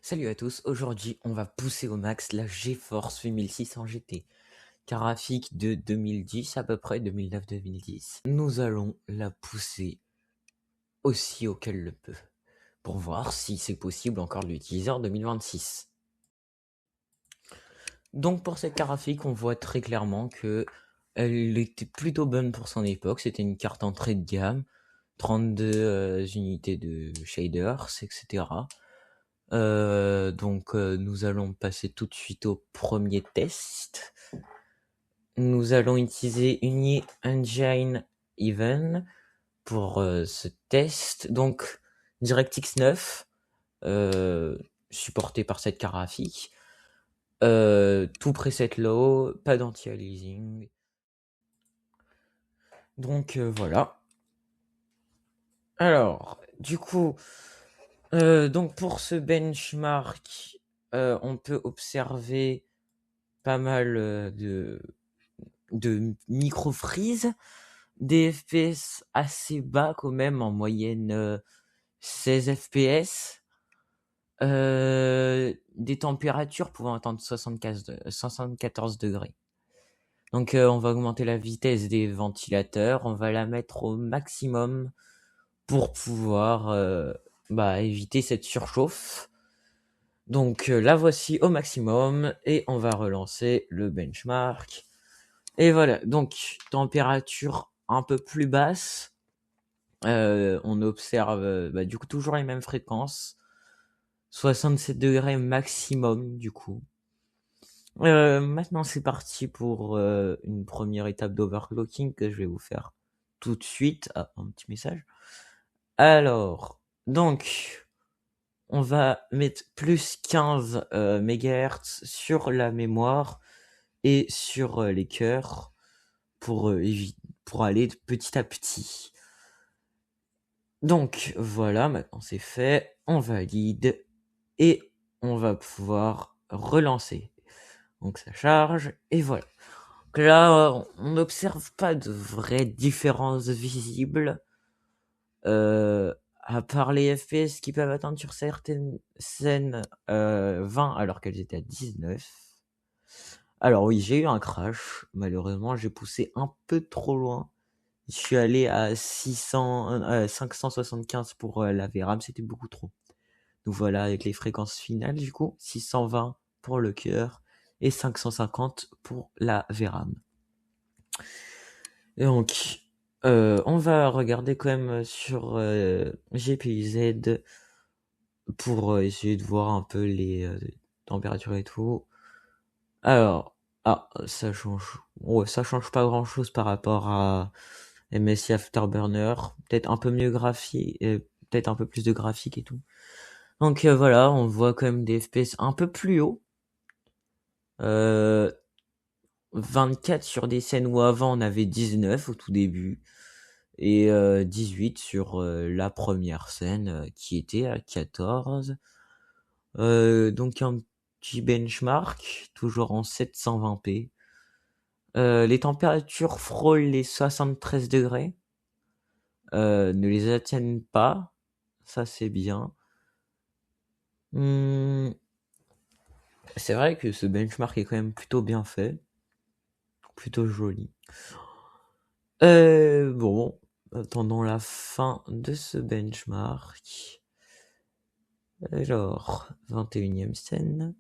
Salut à tous, aujourd'hui on va pousser au max la GeForce 8600 GT, graphique de 2010 à peu près, 2009-2010. Nous allons la pousser aussi haut qu'elle le peut, pour voir si c'est possible encore de l'utiliser en 2026. Donc pour cette graphique, on voit très clairement que elle était plutôt bonne pour son époque, c'était une carte entrée de gamme, 32 unités de shaders, etc. Nous allons passer tout de suite au premier test. Nous allons utiliser Uni Engine Even pour ce test. Donc DirectX 9, supporté par cette carte graphique. Tout preset low, pas d'anti-aliasing. Donc voilà. Alors, du coup, donc pour ce benchmark, on peut observer pas mal de micro-freeze, des FPS assez bas quand même, en moyenne 16 FPS, des températures pouvant atteindre 74 degrés. Donc on va augmenter la vitesse des ventilateurs, on va la mettre au maximum pour pouvoir éviter cette surchauffe. Donc la voici au maximum et on va relancer le benchmark. Et voilà, donc température un peu plus basse, on observe du coup toujours les mêmes fréquences, 67 degrés maximum du coup. Maintenant c'est parti pour une première étape d'overclocking que je vais vous faire tout de suite. Ah, un petit message. Alors, donc on va mettre plus 15 MHz sur la mémoire et sur les cœurs pour aller petit à petit. Donc voilà, maintenant c'est fait, on valide et on va pouvoir relancer. Donc ça charge et voilà. Donc là, on n'observe pas de vraies différences visibles, à part les FPS qui peuvent atteindre sur certaines scènes 20 alors qu'elles étaient à 19. Alors oui, j'ai eu un crash, malheureusement j'ai poussé un peu trop loin. Je suis allé à 575 pour la VRAM, c'était beaucoup trop. Donc voilà, avec les fréquences finales, du coup, 620 pour le cœur et 550 pour la VRAM. Et donc, on va regarder quand même sur GPU-Z pour essayer de voir un peu les températures et tout. Alors, ça change. Ouais, ça change pas grand chose par rapport à MSI Afterburner. Peut-être un peu mieux graphique, peut-être un peu plus de graphique et tout. Donc voilà, on voit quand même des FPS un peu plus haut. 24 sur des scènes où avant on avait 19 au tout début. Et 18 sur la première scène qui était à 14. Donc un petit benchmark, toujours en 720p. Les températures frôlent les 73 degrés. Ne les atteignent pas. Ça c'est bien. C'est vrai que ce benchmark est quand même plutôt bien fait. Plutôt joli. Bon, attendons la fin de ce benchmark. Alors, 21e scène.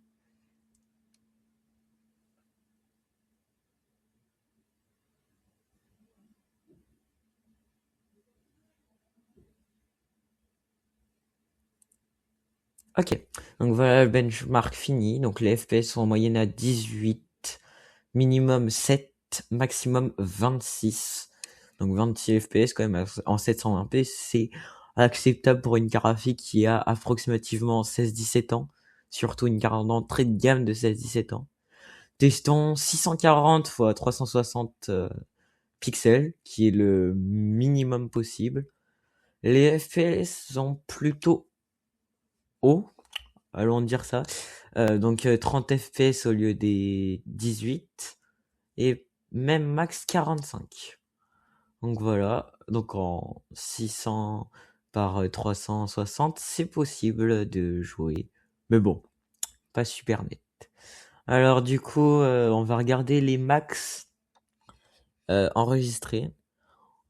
Ok, donc voilà le benchmark fini. Donc les FPS sont en moyenne à 18, minimum 7, maximum 26. Donc 26 FPS quand même en 720p, c'est acceptable pour une graphique qui a approximativement 16-17 ans. Surtout une carte d'entrée de gamme de 16-17 ans. Testons 640 x 360 pixels, qui est le minimum possible. Les FPS sont plutôt hauts, allons dire ça. Donc 30 FPS au lieu des 18 et même max 45. Donc voilà, donc en 600 par 360, c'est possible de jouer Mais bon, pas super net. Alors du coup, on va regarder les max enregistrés.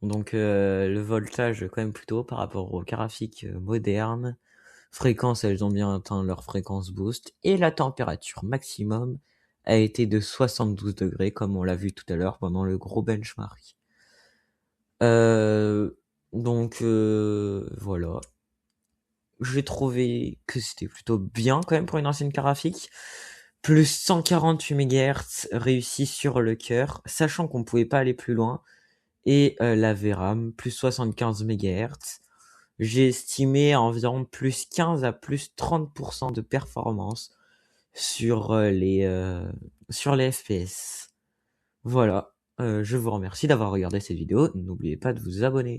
Donc le voltage quand même plutôt par rapport aux graphiques modernes. Fréquence, elles ont bien atteint leur fréquence boost. Et la température maximum a été de 72 degrés, comme on l'a vu tout à l'heure pendant le gros benchmark. Euh, donc voilà. J'ai trouvé que c'était plutôt bien quand même pour une ancienne graphique. Plus 148 MHz réussi sur le cœur, sachant qu'on pouvait pas aller plus loin. Et la VRAM, plus 75 MHz. J'ai estimé à environ plus 15 à plus 30% de performance sur les FPS. Voilà. Je vous remercie d'avoir regardé cette vidéo. N'oubliez pas de vous abonner.